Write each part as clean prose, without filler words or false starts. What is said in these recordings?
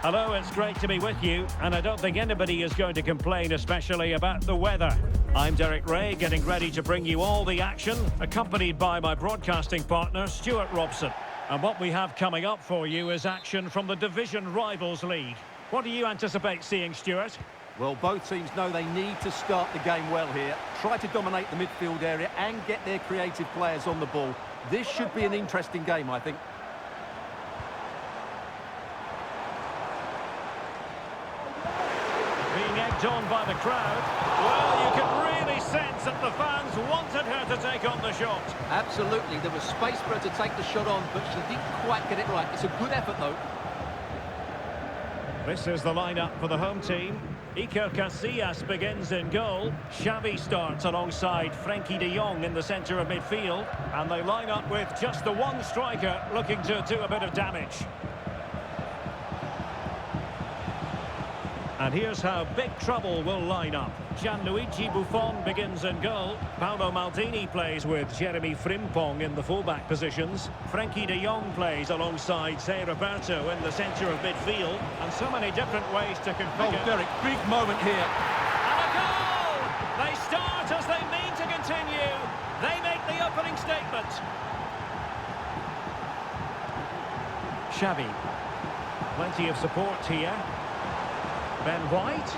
Hello, it's great to be with you, and I don't think anybody is going to complain, especially about the weather. I'm Derek Ray, getting ready to bring you all the action, accompanied by my broadcasting partner, Stuart Robson. And what we have coming up for you is action from the Division Rivals League. What do you anticipate seeing, Stuart? Well, both teams know they need to start the game well here. Try to dominate the midfield area and get their creative players on the ball. This should be an interesting game, I think. Being egged on by the crowd. Well, you can really sense that the fans wanted her to take on the shot. Absolutely, there was space for her to take the shot on, but she didn't quite get it right. It's a good effort, though. This is the lineup for the home team. Iker Casillas begins in goal. Xavi starts alongside Frenkie de Jong in the centre of midfield. And they line up with just the one striker looking to do a bit of damage. And here's how Big Trouble will line up. Gianluigi Buffon begins in goal. Paolo Maldini plays with Jeremy Frimpong in the fullback positions. Frenkie de Jong plays alongside Zé Roberto in the centre of midfield. And so many different ways to configure. Oh, Derek, big moment here. And a goal! They start as they mean to continue. They make the opening statement. Xavi. Plenty of support here. Ben White.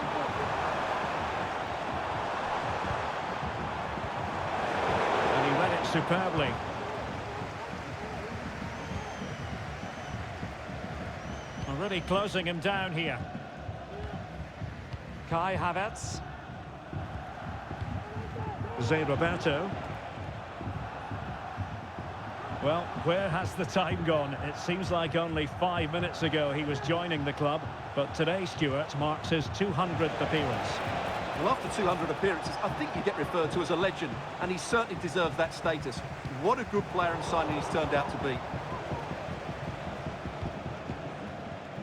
And he read it superbly. Already closing him down here. Kai Havertz. Zé Roberto. Well, where has the time gone? It seems like only 5 minutes ago he was joining the club, but today, Stuart, marks his 200th appearance. Well, after 200 appearances, I think you get referred to as a legend, and he certainly deserves that status. What a good player and signing he's turned out to be.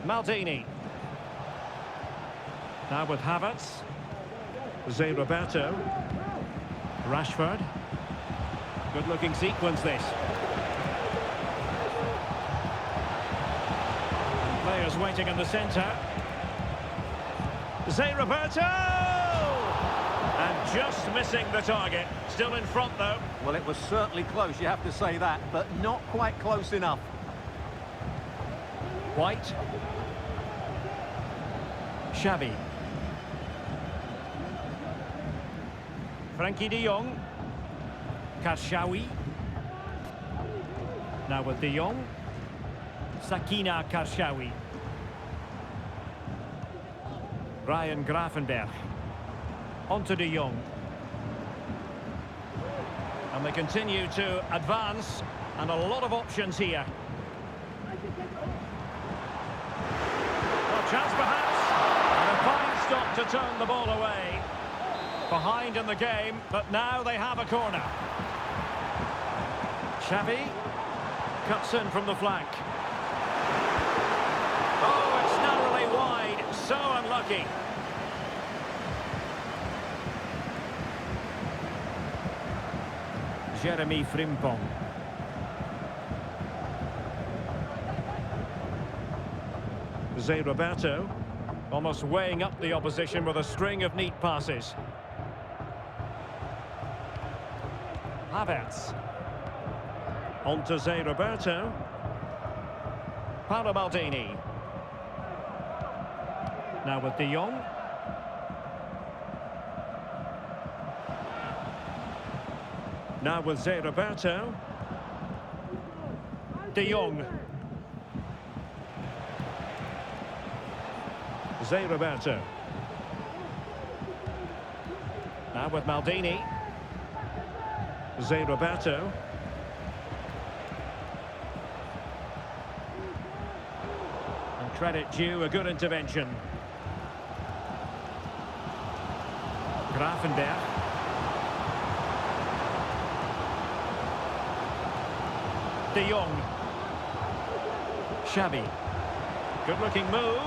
Maldini. Now with Havertz. Zé Roberto. Rashford. Good-looking sequence, this. Players waiting in the centre. Zé Roberto! And just missing the target. Still in front, though. Well, it was certainly close, you have to say that, but not quite close enough. White. Xavi. Frenkie de Jong. Karshawi. Now with de Jong. Sakina Karshawi. Ryan Gravenberch. Onto de Jong. And they continue to advance. And a lot of options here. Well, chance perhaps. And a fine stop to turn the ball away. Behind in the game, but now they have a corner. Xavi cuts in from the flank. Oh, it's narrowly wide. So unlucky. Jeremy Frimpong. Zé Roberto, almost weighing up the opposition with a string of neat passes. Havertz. On to Zé Roberto. Paolo Maldini. Now with de Jong. Now with Zé Roberto. De Jong. Zé Roberto. Now with Maldini. Zé Roberto. And credit due, a good intervention. Gravenberch. De Jong. Xavi. Good-looking move.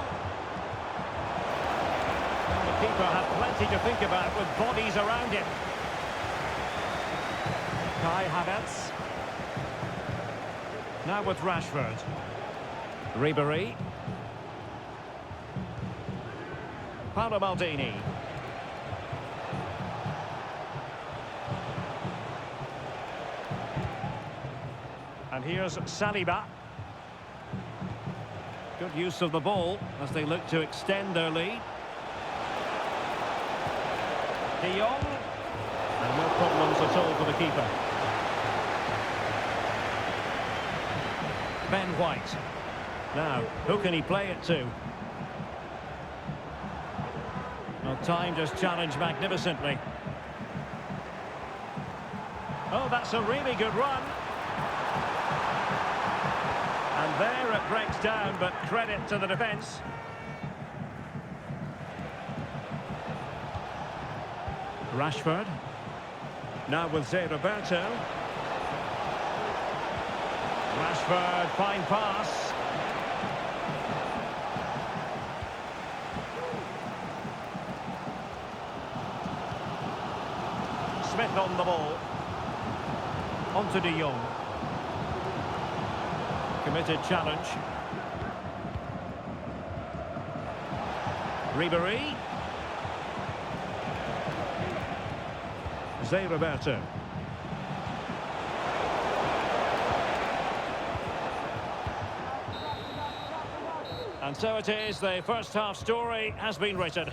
And the keeper had plenty to think about with bodies around him. Kai Havertz. Now with Rashford. Ribery. Paolo Maldini. And here's Saliba. Good use of the ball as they look to extend their lead. De Jong. And no problems at all for the keeper. Ben White. Now, who can he play it to? Well, time just challenged magnificently. Oh, that's a really good run. And there it breaks down, but credit to the defence. Rashford. Now with Zé Roberto. Rashford, fine pass. Smith on the ball. On to De Jong. Committed challenge. Ribery. Zé Roberto. And so it is, the first half story has been written.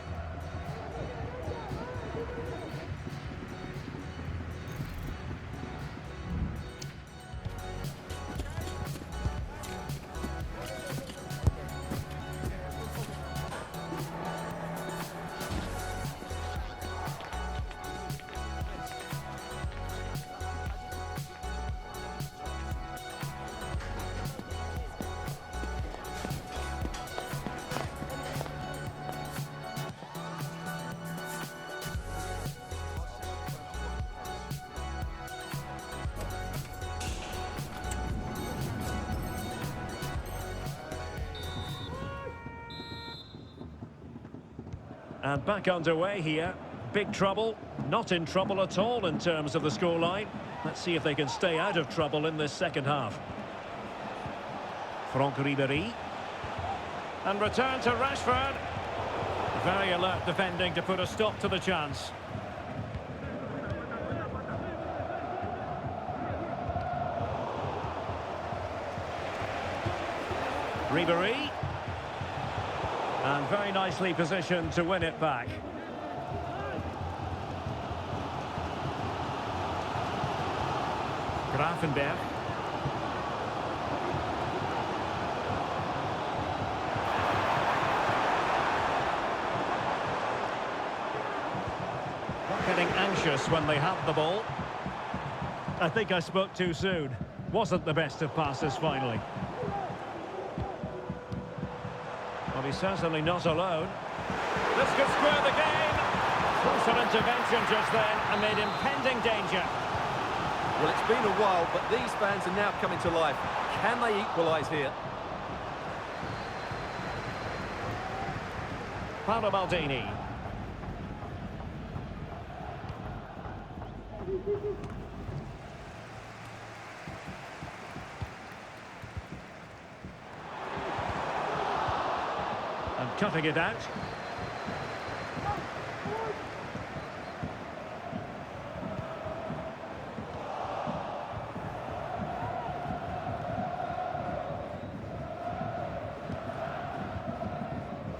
And back underway here. Big trouble, not in trouble at all in terms of the scoreline. Let's see if they can stay out of trouble in this second half. Franck Ribery. And return to Rashford. Very alert defending to put a stop to the chance. Ribery. And very nicely positioned to win it back. Grafenberg. Not getting anxious when they have the ball. I think I spoke too soon. Wasn't the best of passes finally. Well, he's certainly not alone. This could square the game. Crucial intervention just then amid impending danger. Well, it's been a while, but these fans are now coming to life. Can they equalise here? Paolo Maldini. And cutting it out.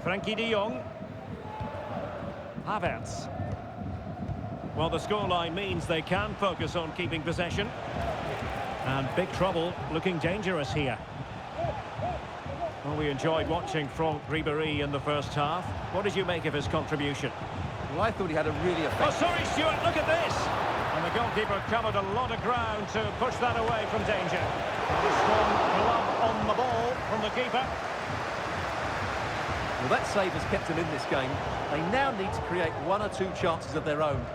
Frankie de Jong. Havertz. Well, the scoreline means they can focus on keeping possession. And big trouble, looking dangerous here. Well, we enjoyed watching Franck Ribery in the first half. What did you make of his contribution? Well, I thought he had a really effective... Oh, sorry, Stuart, look at this! And the goalkeeper covered a lot of ground to push that away from danger. And a strong glove on the ball from the keeper. Well, that save has kept them in this game. They now need to create one or two chances of their own.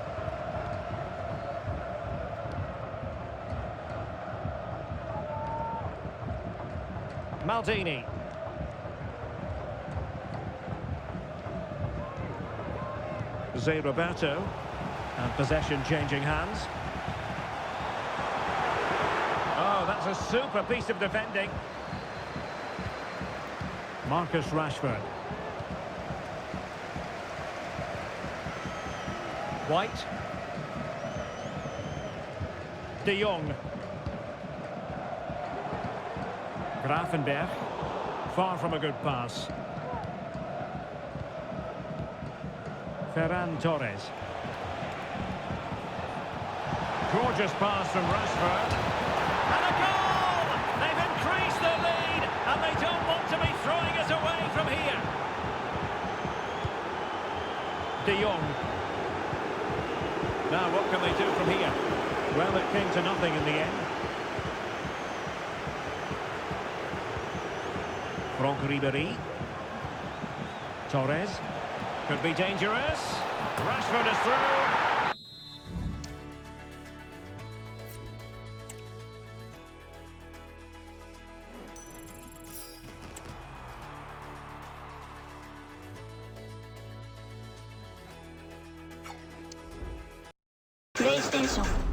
Maldini. Zé Roberto. And possession changing hands. Oh, that's a super piece of defending. Marcus Rashford. White. De Jong. Grafenberg. Far from a good pass. Ferran Torres. Gorgeous pass from Rashford. And a goal! They've increased their lead, and they don't want to be throwing it away from here. De Jong. Now, what can they do from here? Well, it came to nothing in the end. Franck Ribéry. Torres. Could be dangerous. Rashford is through. PlayStation